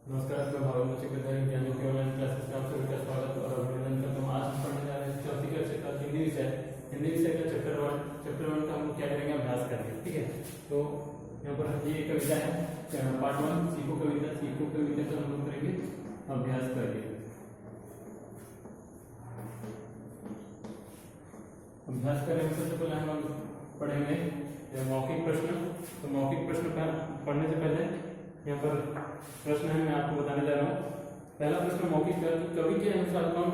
नमस्कार, मैं भावेंद्र चक्रधारी ज्ञान के ऑनलाइन क्लासेस में आप सभी का स्वागत और अभिनंदन करता हूँ। आज हम पढ़ने जा रहे हैं चौथी कक्षा का हिंदी विषय का चैप्टर वन का हम क्या करेंगे, अभ्यास करेंगे। ठीक है, तो यहाँ पर ये कविता है पार्ट वन, सीखो कविता का हम लोग करेंगे अभ्यास करेंगे। अभ्यास करेंगे सबसे पहले हम लोग पढ़ेंगे मौखिक प्रश्न। तो मौखिक प्रश्न पढ़ने से पहले यहाँ पर प्रश्न है, मैं आपको बताने जा रहा हूँ। पहला प्रश्न मौखिक का कवि के अनुसार कौन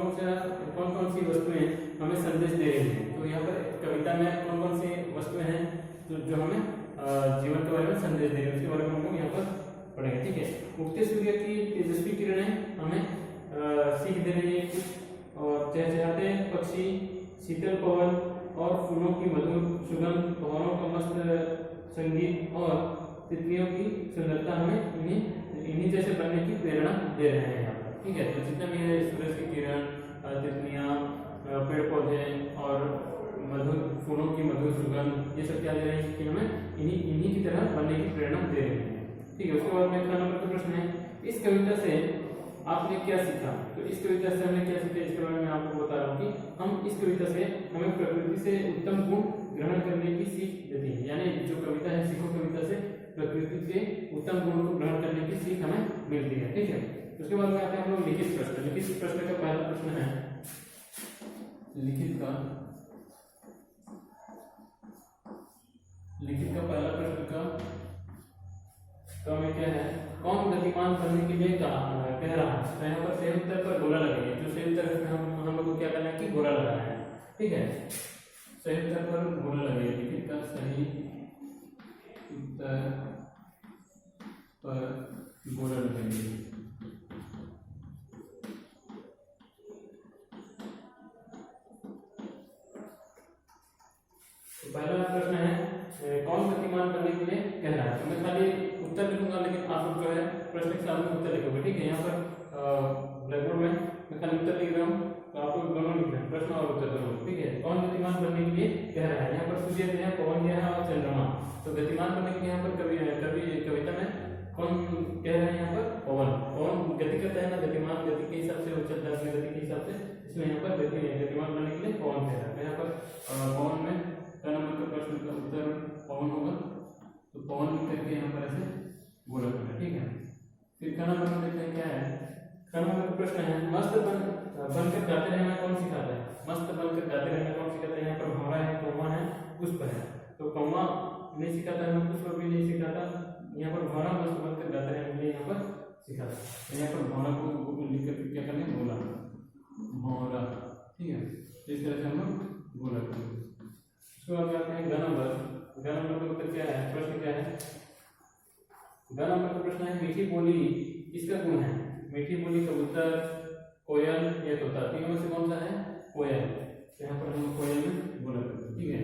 कौन सी वस्तुएं हमें संदेश दे रही हैं। तो यहाँ पर कविता में कौन कौन सी वस्तुएं हैं जो हमें जीवन के बारे में संदेश दे रही है, उसके बारे में हम लोग यहाँ पर पढ़ेंगे। ठीक है, उगते सूर्य की तेजस्वी किरणें हमें सीख दे रही है कुछ, और चहचहाते पक्षी, शीतल पवन और फूलों की मधुर सुगंध, पवनों का मस्त संगीत और तितलियों की सुंदरता हमें इन्हीं जैसे बनने की प्रेरणा दे रहे हैं यहाँ पर। ठीक है, तो जितना भी है सूरज की किरण, तितलियां, पेड़ पौधे और मधुर फूलों की मधुर सुगंध, ये सब क्या दे रहे हैं कि हमें इन्हीं की तरह बनने की प्रेरणा दे रहे हैं। ठीक है, उसके बाद में 1 नंबर का प्रश्न है, इस कविता से आपने क्या सीखा। तो इस कविता से हमने क्या सीखा, इसके बारे में आपको बता रहा हूँ कि हम इस कविता से हमें प्रकृति से उत्तम गुण ग्रहण करने की सीख देती है। यानी जो कविता है सीखो कविता से प्रकृति के उत्तम गुणों को ग्रहण करने की सीख हमें मिलती है। ठीक है, उसके बाद में आते हैं हम लोग लिखित प्रश्न। लिखित प्रश्न का पहला प्रश्न है, लिखित का पहला प्रश्न का में क्या है, कौन गतिमान बनने के लिए कह रहा है। तो यहाँ पर सही उत्तर पर गोला लगेगा। जो सही उत्तर है हम लोग को क्या करना है कि गोला लगाना है। ठीक है, सही उत्तर पर गोला लगेगा। लिखित का सही उत्तर पर गोला लगेंगे। तो पहला प्रश्न है, कौन गतिमान बनने के लिए कह रहा है। तो मैं खाली उत्तर लिखूंगा, लेकिन आप लोग जो है प्रश्न के सामने उत्तर लिखोगे। ठीक है, यहाँ पर ब्लैक बोर्ड में मैं खाली उत्तर लिख रहा हूँ, तो आप लोग दोनों लिख रहे हैं, प्रश्न और उत्तर दोनों। ठीक है, कौन गतिमान बनने के लिए कह रहा है। यहाँ पर सूर्य दिया है, पवन दिया है और चंद्रमा। तो गतिमान बनने के लिए यहाँ पर कविता में कौन कह रहे हैं, यहाँ पर पवन गति करता है ना, गतिमान गति के हिसाब से वो चलता है, अपनी गति के हिसाब से, इसलिए यहाँ पर गतिमान बनने के लिए पवन कह रहा है। तो यहाँ पर पवन में 1 नंबर का प्रश्न का उत्तर पवन होगा। तो पवन लिख करके यहाँ पर ऐसे गोला करना। ठीक है, फिर 2 नंबर में देखते हैं क्या है। 2 नंबर का प्रश्न है, मस्त बनकर गाते रहना कौन सिखाता है। मस्त बनकर गाते रहना कौन सिखाता है। यहाँ पर भौरा है, कौवा है, पुष्प है। तो कौवा नहीं सिखाता है, पुष्प भी नहीं सिखाता। यहाँ पर भौरा मस्त बनकर गाते रहने के लिए यहाँ पर सिखाता है। तो यहाँ पर भौरा को लिख करके क्या करना है, गोला भौरा। ठीक है, इस तरह से हम लोग गोला करेंगे। उसके बाद आते हैं 2 नंबर का उत्तर क्या है, प्रश्न क्या है। 2 नंबर का प्रश्न है, मीठी बोली किसका गुण है। मीठी बोली कबूतर, कोयल या तोता, तीनों में से कौन सा है, कोयल। तो यहाँ पर हम कोयल में बोला करते हैं। ठीक है,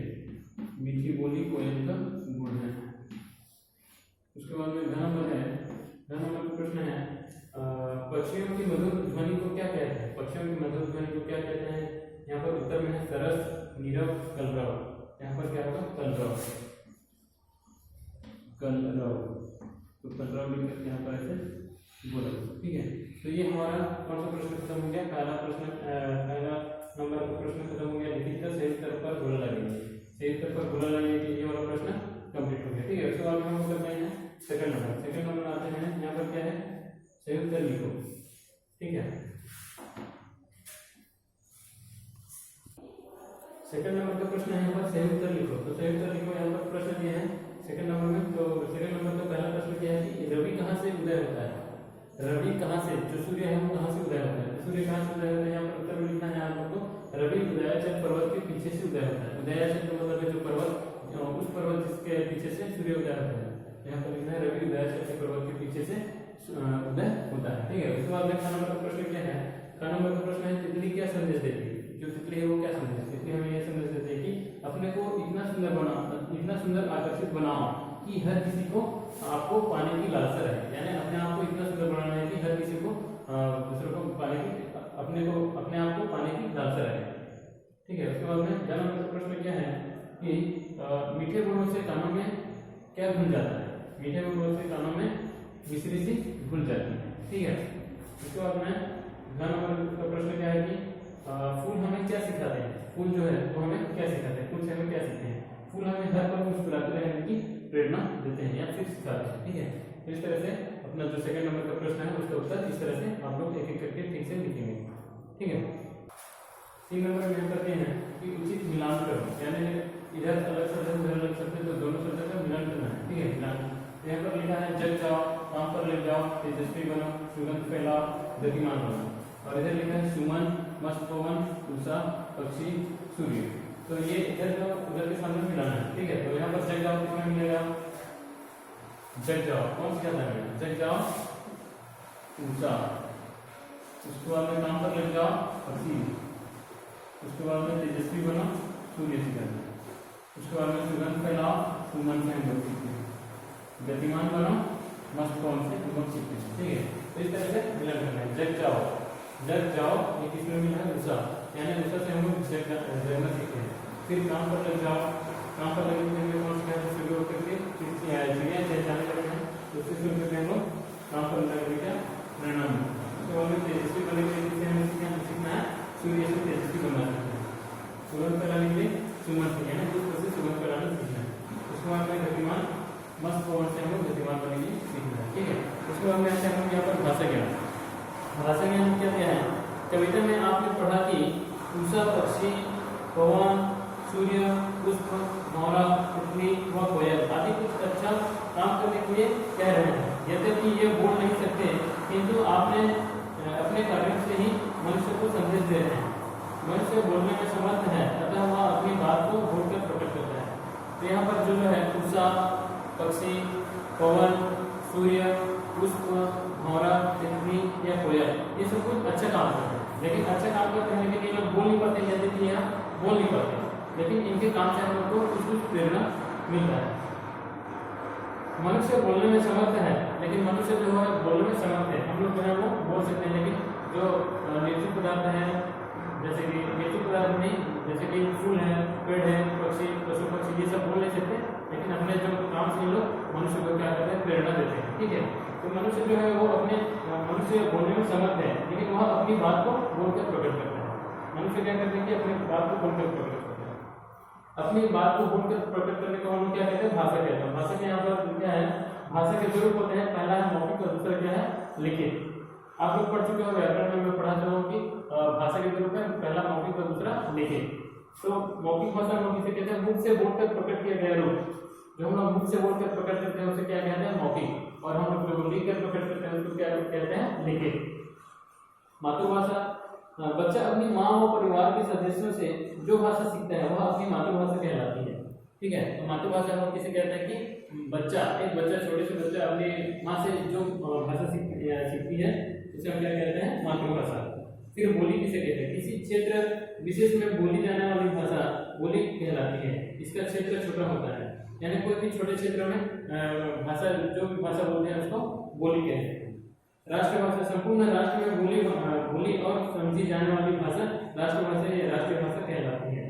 मीठी बोली कोयल का गुण है। उसके बाद में 2 नंबर का प्रश्न है, पक्षियों की मधुर ध्वनि को क्या कहते हैं। पक्षियों की मधुर ध्वनि को क्या कहते हैं। यहाँ पर उत्तर में है सरस, नीरव, कलरव। यहाँ पर क्या होगा, कलरव। तो कलरव लिख करके यहाँ पर ऐसे बोला। ठीक है, तो ये हमारा कौन सा प्रश्न खत्म हो गया, पहला नंबर का प्रश्न खत्म हो गया। लिखित का सही उत्तर पर गोला लगेंगे। सही उत्तर पर गोला लगेंगे, ये वाला प्रश्न कंप्लीट हो गया। ठीक है, उसके बाद हम करते हैं 2nd नंबर आते हैं। यहाँ पर क्या है, सही उत्तर लिखो। ठीक है, 2nd नंबर का प्रश्न है, यहाँ पर सही उत्तर लिखो। तो सही उत्तर लिखो, यहाँ पर प्रश्न दिए हैं 2nd नंबर में। तो 2nd नंबर का पहला प्रश्न क्या है कि रवि कहाँ से उदय होता है। रवि कहाँ से, जो सूर्य है वो कहाँ से उदय होता है। सूर्य कहाँ से उदय होता है, यहाँ पर उत्तर में लिखना है आप लोग को, रवि उदयाचल पर्वत के पीछे से उदय होता है। उदयाचल का मतलब है जो पर्वत, उस पर्वत जिसके पीछे से सूर्य उदय होता है। यहाँ पर लिखना है रवि उदयाचल के पर्वत के पीछे से उदय होता है। ठीक है, उसके बाद में 3 नंबर का प्रश्न क्या है। 3 नंबर का प्रश्न है, तितली क्या संदेश देती है। जो तितली है वो क्या संदेश देती है, हमें यह संदेश देती है कि अपने को इतना सुंदर आकर्षित बनाओ कि हर किसी को आपको पाने की लालसा रहे। यानी अपने आप को इतना सुंदर बनाना है कि हर किसी को दूसरों को पाने की, अपने आप को पाने की लालसा रहे। ठीक है, उसके बाद में 4 नंबर का प्रश्न क्या है कि मीठे गुणों से कानों में क्या घुल जाता है। मीठे गुणों से कानों में मिश्री सी घुल जाती है। ठीक है। इसके बाद में 9 नंबर का प्रश्न क्या है कि फूल हमें क्या सिखाते हैं। फूल जो है वो हमें क्या सिखाते हैं, फूल से हमें क्या सीखते हैं। फूल हमें हर पल मुस्कुराते रहने की प्रेरणा देते हैं या फिर सिखाते हैं, ठीक है। तो इस तरह से अपना जो सेकंड नंबर का प्रश्न है उसका उत्तर इस तरह से आप लोग एक एक करके ठीक से लिखेंगे, ठीक है। 3 नंबर में करते हैं कि उचित मिलान करो, यानी इधर अलग शब्द है उधर अलग शब्द है तो दोनों शब्दों का मिलान करना है, ठीक है। मिलान यहाँ पर लिखा है जग जाओ, काम पर लग जाओ, तेजस्वी बनो, सुगंध फैलाओ, गतिमान बनो। और इधर लिखा है सुमन, मस्त पवन, उषा, पक्षी, सूर्य। तो ये इधर जो उधर के सामने मिलाना है, ठीक है। तो यहाँ पर जग जाओ कितना मिलेगा, जग जाओ कौन सा है, जग जाओ उषा, उसके बाद में काम पर लग जाओ पक्षी, उसके बाद में तेजस्वी बनो, सूर्य से करना, उसके बाद में सुगंध फैलाओ, सुमन से हम लोग सीखते हैं, गतिमान बनो, मस्त पवन से हम लोग सीखते हैं, ठीक है। तो इस तरह से मिलन करना है। जग जाओ, जग जाओ ये किसमें मिला है, उषा, यानी उषा से हम लोग जगना सीखते हैं। फिर काम पर लग जाओ, काम पर लगने में कौन सा है, शुरू होकर के चिड़िया चहचहाने लगते हैं तो उससे शुरू करते हैं लोग काम पर लगने का प्रेरणा में। उसके बाद में तेजस्वी बनने के लिए हमें सीखना है सूर्य से तेजस्वी बनना सीखना है, सुगंध फैलाने के लिए सुमन से यानी कुछ तरह से सुगंध फैलाना सीखना है। उसके बाद में गतिमान, मस्त पवन से हम लोग गतिमान बनने के लिए सीखना है, ठीक है। उसके बाद में ऐसे हम लोग यहाँ पर भाषा ज्ञान, भाषा ज्ञान क्या क्या है। कविता में आपने पढ़ा कि उषा, पक्षी, पवन, सूर्य, पुष्प, मोरा, तितली व कोयल आदि कुछ अच्छा काम करने के लिए कह रहे हैं। यद्यपि ये बोल नहीं सकते किंतु आपने अपने कार्यों से ही मनुष्य को संदेश दे रहे हैं। मनुष्य बोलने में समर्थ है अतः वह अपनी बात को बोलकर प्रकट करता है। तो यहाँ पर जो है उषा, पक्षी, पवन, सूर्य, पुष्प, मोरा, तितली या कोयल ये सब कुछ अच्छा काम करते हैं, लेकिन अच्छा काम करते हैं लेकिन ये लोग बोल नहीं पाते, यद्यपि यहाँ बोल नहीं पाते लेकिन इनके काम से हम लोग को कुछ प्रेरणा मिलता है। मनुष्य बोलने में समर्थ है, लेकिन मनुष्य जो है बोलने में समर्थ है, हम लोग जो है वो बोल सकते हैं, लेकिन जो निर्जीव पदार्थ है जैसे कि निर्जीव पदार्थ नहीं, जैसे कि फूल है, पेड़ है, पक्षी, पशु पक्षी ये सब बोल नहीं सकते, लेकिन अपने जो काम से लोग मनुष्य को क्या करते हैं, प्रेरणा देते हैं, ठीक है। तो मनुष्य जो है वो अपने मनुष्य बोलने में समर्थ है, लेकिन वह अपनी बात को बोलकर प्रकट करता है। मनुष्य क्या करते हैं कि अपनी बात को बोलकर प्रकट करता है, अपनी बात को बोलकर प्रकट करने को हम क्या कहते हैं, भाषा कहते हैं। भाषा के यहाँ पर क्या है, भाषा के दो रूप होते हैं, पहला है मौखिक और दूसरा क्या है, लिखित। आप लोग पढ़ चुके हो, व्याकरण में मैं पढ़ा चुका हूँ कि भाषा के दो रूप है, पहला मौखिक और दूसरा लिखित। तो मौखिक भाषा हम किसे कहते हैं, मुख से बोलकर प्रकट किया गया रूप, जो हम लोग मुख से बोलकर प्रकट करते हैं उसे क्या कहते हैं, मौखिक। और हम लोग जो लिखकर प्रकट करते हैं उसको क्या कहते हैं, लिखित। मातृभाषा, बच्चा अपनी माँ और परिवार के सदस्यों से जो भाषा सीखता है वह अपनी मातृभाषा कहलाती है, ठीक है। तो मातृभाषा हम किसे कहते हैं कि बच्चा, एक बच्चा, छोटे से बच्चा अपनी माँ से जो भाषा सीखती है उसे हम क्या कहते हैं, मातृभाषा। फिर बोली किसे कहते हैं, किसी क्षेत्र विशेष में बोली जाने वाली भाषा बोली कहलाती है। इसका क्षेत्र छोटा होता है, यानी कोई भी छोटे क्षेत्र में भाषा जो भी भाषा बोलते हैं उसको बोली कहते हैं। राष्ट्रभाषा, संपूर्ण राष्ट्र में बोली और समझी जाने वाली भाषा राष्ट्रभाषा या राष्ट्रीय भाषा कहलाती है।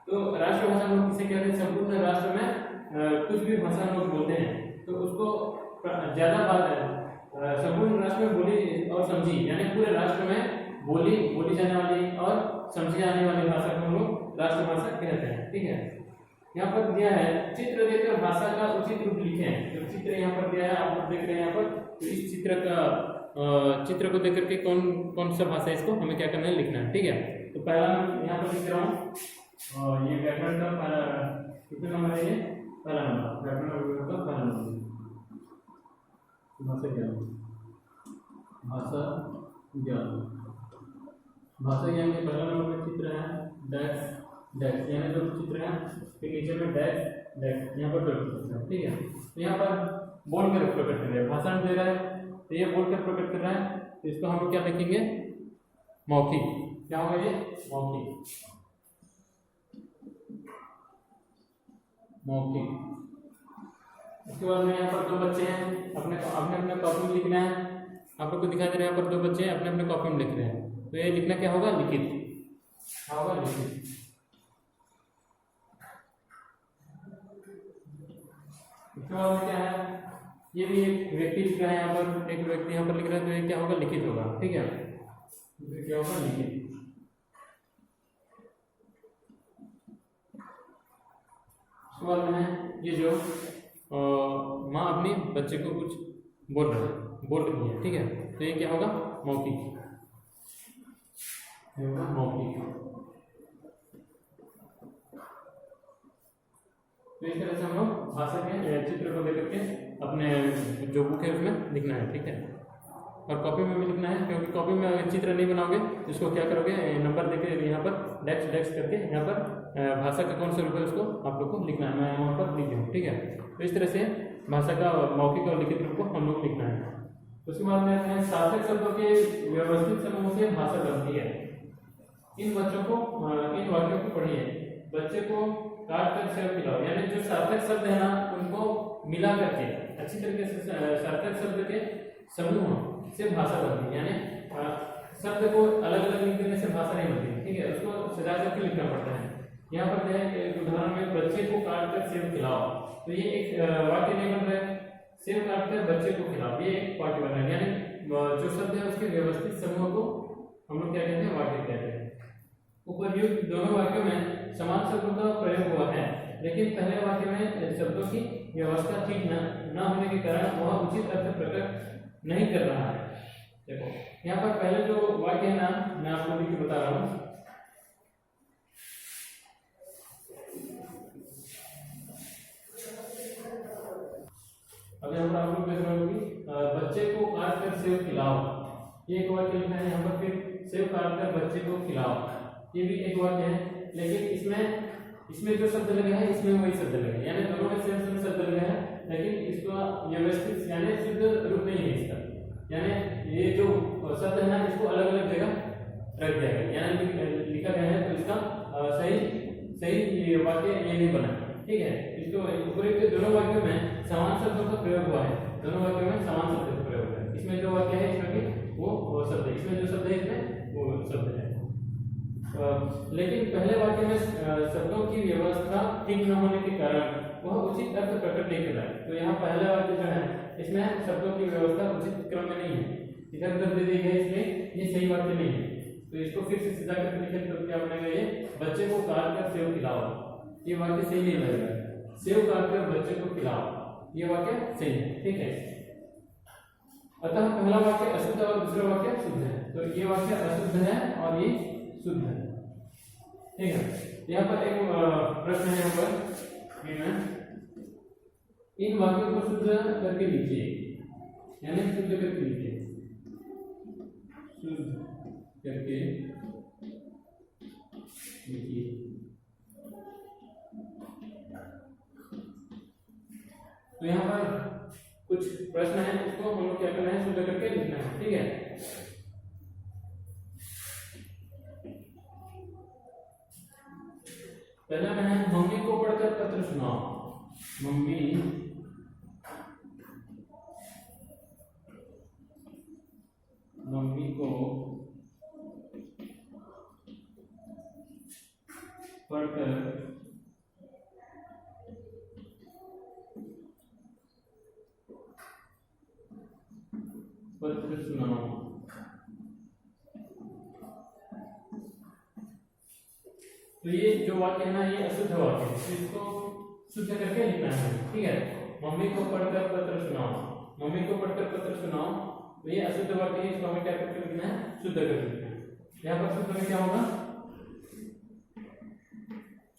तो राष्ट्रभाषा हम लोग किसे कहते हैं, संपूर्ण राष्ट्र में कुछ भी भाषा हम लोग बोलते हैं तो उसको ज्यादा संपूर्ण राष्ट्र में बोली और समझी, यानी पूरे राष्ट्र में बोली जाने वाली और समझी जाने वाली भाषा को हम लोग राष्ट्रभाषा कहते हैं, ठीक है। यहाँ पर दिया है चित्र देकर भाषा का उचित रूप लिखें। जो चित्र यहाँ पर दिया है आप लोग देख रहे हैं यहाँ पर, तो इस चित्र को देख करके कौन सा भाषा है इसको हमें क्या करना है, लिखना है, ठीक है। तो पहला मैं यहाँ पर लिख रहा हूँ, ये व्याकरण का पहला कितना नंबर है, ये पहला नंबर, व्याकरण का पहला नंबर, भाषा ज्ञान, भाषा ज्ञान। भाषा ज्ञान के पहला नंबर में चित्र है डैश डैश, यानी जो चित्र है फिर नीचे में डैश डैश, यहाँ पर चित्र है, ठीक है। तो यहाँ पर बोल कर प्रकट कर रहा है, भाषण दे रहा है तो ये बोल कर प्रकट कर रहा है, तो इसको हम लोग क्या लिखेंगे, मौखिक। क्या होगा ये, मौखिक, मौखिक। इसके बाद में यहाँ पर दो बच्चे हैं, अपने कॉपी में लिखना है। आप लोग को दिखाई दे रहा है यहाँ पर दो बच्चे अपने अपने कॉपी में लिख रहे हैं, तो ये लिखना क्या होगा, लिखित। क्या होगा, लिखित। इसके बाद में क्या है, ये भी एक व्यक्ति लिख रहा है यहाँ पर, एक व्यक्ति यहाँ पर लिख रहा है, तो ये क्या होगा, लिखित होगा। ठीक है, ये क्या होगा, लिखित। उसके बाद में है ये जो माँ अपनी बच्चे को कुछ बोल रही है। ठीक है, तो ये क्या होगा, मौखिक, ये होगा मौखिक। तो इस तरह से हम लोग भाषा के चित्र को लेकर के अपने जो बुक है उसमें लिखना है। ठीक है, और कॉपी में भी लिखना है, क्योंकि कॉपी में अगर चित्र नहीं बनाओगे तो इसको क्या करोगे, नंबर देके यहाँ पर डेस्क डेस्क करके यहाँ पर भाषा का कौन सा रूप है उसको आप लोग को लिखना है। मैं वहाँ पर लिख दूँ। ठीक है, तो इस तरह से भाषा का मौखिक और लिखित रूप को हम लोग लिखना है। उसके बाद में सार्थक शब्दों के व्यवस्थित समूह से भाषा बनती है। इन बच्चों को इन वाक्यों को पढ़िए। बच्चे को काट कर सेव खिलाओ, यानी जो सार्थक शब्द है ना उनको मिला करके अच्छी तरीके से सार्थक शब्द के समूह से भाषा बनती है। यानी शब्द को अलग अलग लिख देने से भाषा नहीं बनती। ठीक है, उसको सजा करके लिखना पड़ता है। यहाँ पर एक उदाहरण में बच्चे को काट कर सेव खिलाओ, तो ये एक वाक्य नहीं बन रहा है। सेव काट कर बच्चे को खिलाओ, ये एक वाक्य बन रहा है। यानी जो शब्द है उसके व्यवस्थित समूह को हम लोग क्या कहते हैं, वाक्य कहते हैं। उपर्युक्त दोनों वाक्यों में समान शब्दों का प्रयोग हुआ है, लेकिन पहले वाक्य में शब्दों की व्यवस्था ठीक न होने के कारण वह उचित अर्थ प्रकट नहीं कर रहा है। देखो यहाँ पर पहले जो वाक्य है ना, मैं आपको लिख के बता रहा हूँ। अब यहाँ पर आप लोग देख रहे हो कि बच्चे को काट कर सेव खिलाओ, ये एक वाक्य लिखना है। यहाँ पर फिर सेव काट कर बच्चे को खिलाओ, ये भी एक वाक्य है, लेकिन इसमें जो शब्द लगे हैं इसमें वही शब्द लगे, यानी दोनों में सेम सेम शब्द लगे हैं, लेकिन इसका व्यवस्थित यानी शुद्ध रूप नहीं है इसका। यानी ये जो शब्द है ना इसको अलग अलग जगह रख दिया गया, यानी लिखा गया है, तो इसका सही वाक्य ये नहीं बना। ठीक है, इसको उपयुक्त दोनों वाक्यों में समान शब्दों का प्रयोग हुआ है। दोनों वाक्यों में समान शब्द का प्रयोग हुआ है। इसमें जो वाक्य है इसमें भी वो शब्द है, इसमें जो शब्द है इसमें वो शब्द है। लेकिन पहले वाक्य में शब्दों की व्यवस्था ठीक न होने के कारण वह उचित अर्थ प्रकट नहीं कर रहा है। तो यहाँ पहला वाक्य जो है इसमें शब्दों की व्यवस्था उचित क्रम में नहीं है, इधर उधर दे दी है, इसमें ये सही वाक्य नहीं है। तो इसको फिर से सजा करके लिखें तो क्या बनेगा, ये बच्चे को काट कर सेव खिलाओ, ये वाक्य सही नहीं लगेगा। सेव काट कर बच्चे को खिलाओ, ये वाक्य सही है। ठीक है, अतः पहला वाक्य अशुद्ध और दूसरा वाक्य शुद्ध है। तो ये वाक्य अशुद्ध है और ये शुद्ध है। ठीक है, यहाँ पर एक प्रश्न है, यहाँ पर इन वाक्यों को शुद्ध करके लीजिए, यानी शुद्ध करके लीजिए, शुद्ध करके लीजिए। तो यहाँ पर कुछ प्रश्न है, उसको हम लोग क्या करना है, शुद्ध करके लिखना है। ठीक है, पहला में है मम्मी को पढ़कर पत्र सुनाओ। मम्मी को पढ़कर पत्र सुनाओ। तो ये जो वाक्य है ना ये अशुद्ध वाक्य है, तो इसको शुद्ध करके लिखना है। ठीक है, मम्मी को पढ़कर पत्र सुनाओ, मम्मी को पढ़कर पत्र सुनाओ, तो ये अशुद्ध वाक्य है, इसको हमें क्या करके लिखना है, शुद्ध करके लिखना है। यहाँ पर शुद्ध में क्या होगा,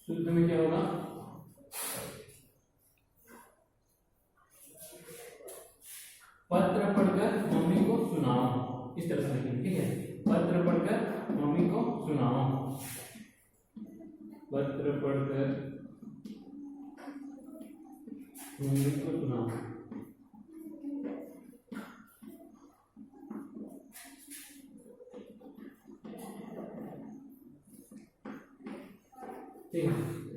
शुद्ध में क्या होगा, पत्र पढ़कर मम्मी को सुनाओ, इस तरह से लिखेंगे। ठीक है, पत्र पढ़कर मम्मी को सुनाओ, पत्र पढ़कर मम्मी को सुनाओ। ठीक है,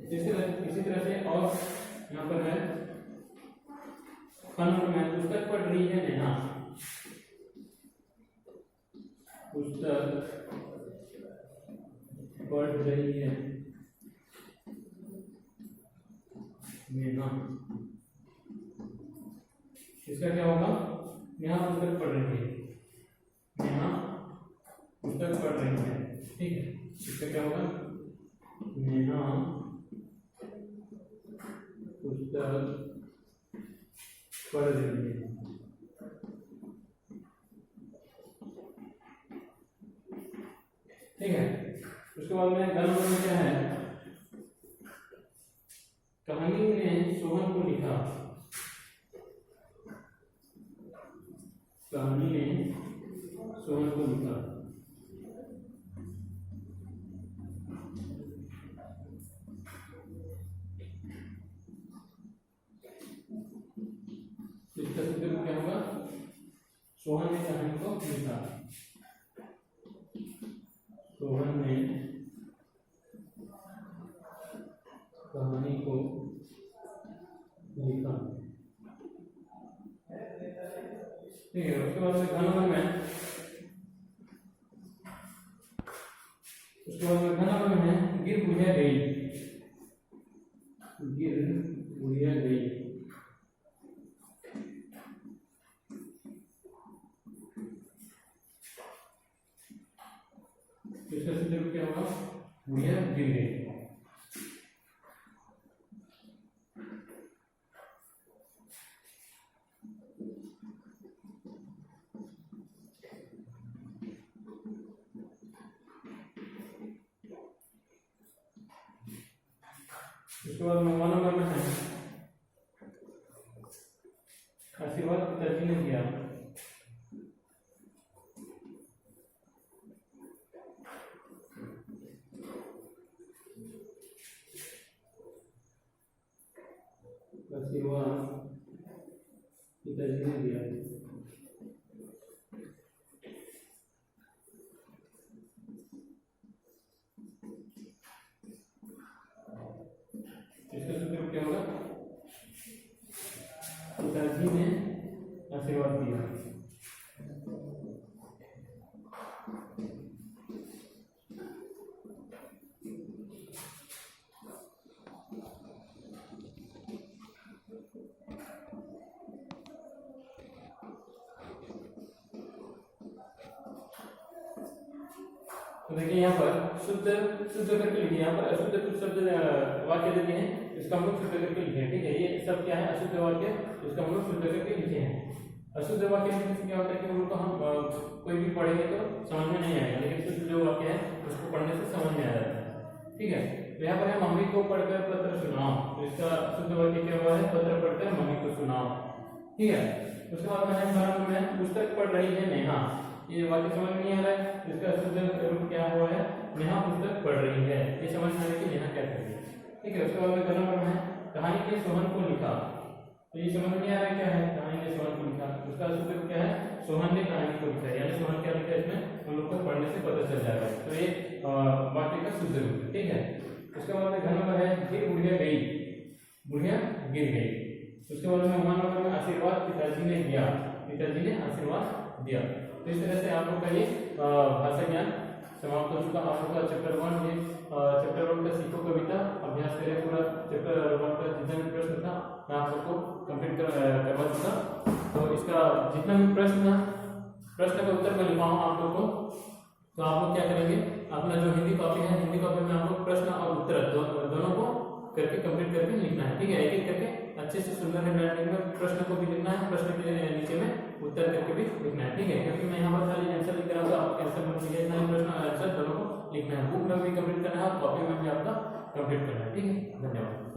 इसी तरह से और यहाँ पर है कानून में पुस्तक पढ़ रही है नेहा, पुस्तक पढ़ रही है नेहा, इसका क्या होगा, नेहा पुस्तक पढ़ रही है, नेहा पुस्तक पढ़ रही है, ठीक है। इसका क्या होगा, नेहा पुस्तक पढ़ रही है, ठीक है। उसके बाद में ग नंबर में क्या है, कहानी ने सोहन को लिखा, कहानी ने सोहन को लिखा, इसका सूत्र क्या होगा, सोहन ने कहानी को लिखा, सोहन ने कहानी को लिखा, ठीक है। उसके बाद में घ नंबर में, उसके बाद में घ नंबर में है गिर बुढ़िया गई, गिर बुढ़िया गई, इसका सूत्र क्या होगा, बुढ़िया गिर गई, उसके बाद में वन नंबर में है आशीर्वाद पिताजी ने दिया, आशीर्वाद पिताजी ने दिया, इसका सूत्र क्या होगा, पिताजी ने आशीर्वाद दिया, तो देखिए यहाँ पर शुद्ध शुद्ध करके लिखिए, यहाँ पर अशुद्ध कुछ शब्द वाक्य देते हैं, इसका हम लोग शुद्ध करके लिखे हैं, ठीक है। ये सब क्या है, अशुद्ध वाक्य, इसका हम लोग शुद्ध करके लिखे हैं। अशुद्ध वाक्य लिखने से क्या होता है कि हम लोग को हम कोई भी पढ़ेंगे तो समझ में नहीं आएगा, लेकिन शुद्ध जो वाक्य है उसको पढ़ने से समझ में आ जाता है, ठीक है। तो यहाँ पर है मम्मी को पढ़कर पत्र सुनाओ, तो इसका शुद्ध वाक्य क्या हुआ है, पत्र पढ़कर मम्मी को सुनाओ, ठीक है। उसके बाद में है में पुस्तक पढ़ रही है नेहा, ये वाक्य समझ में नहीं आ रहा है, इसका शुद्ध रूप क्या हुआ है, नेहा पुस्तक पढ़ रही है, ये समझ में आ रहा है कि नेहा क्या कर रही है, ठीक है। उसके बाद में नंबर में है कहानी ने सोहन को लिखा, तो ये समझ में नहीं आ रहा है क्या है, कहानी ने सोहन को लिखा, उसका सूत्र क्या है, सोहन ने कहानी को लिखा, यानी सोहन क्या लिखा है इसमें हम लोग को पढ़ने से पता चल जाएगा, तो ये वाक्य का शुद्ध रूप, ठीक है। उसके बाद में घ नंबर है गिर बुढ़िया गई, बुढ़िया गिर गई। उसके बाद में वन नंबर में आशीर्वाद पिताजी ने दिया, पिताजी ने आशीर्वाद दिया। तो इस तरह से आप लोग का ये भाषा ज्ञान समाप्त हो चुका। आप लोग का चैप्टर 1 ये चैप्टर 1 का सीखो कविता अभ्यास करें, पूरा चैप्टर 1 का जितना भी प्रश्न था मैं आप लोग को कंप्लीट करवा चुका। तो इसका जितना भी प्रश्न का उत्तर मैं लिखवाऊँ आप लोग को, तो आप लोग क्या करेंगे, अपना जो हिंदी कॉपी है, हिंदी कॉपी में आप लोग प्रश्न और उत्तर दोनों को करके कंप्लीट करके लिखना है, ठीक है। एक एक करके अच्छे से सुंदर हैंडराइटिंग में प्रश्न को भी लिखना है, प्रश्न के नीचे में उत्तर करके भी लिखना है, ठीक है। क्योंकि मैं यहाँ पर खाली आंसर लिख रहा हूँ, तो आपको आंसर में लिखना है, प्रश्न और आंसर दोनों को लिखना है, बुक में भी कंप्लीट करना है और कॉपी में भी आपका कंप्लीट करना है, ठीक है। धन्यवाद।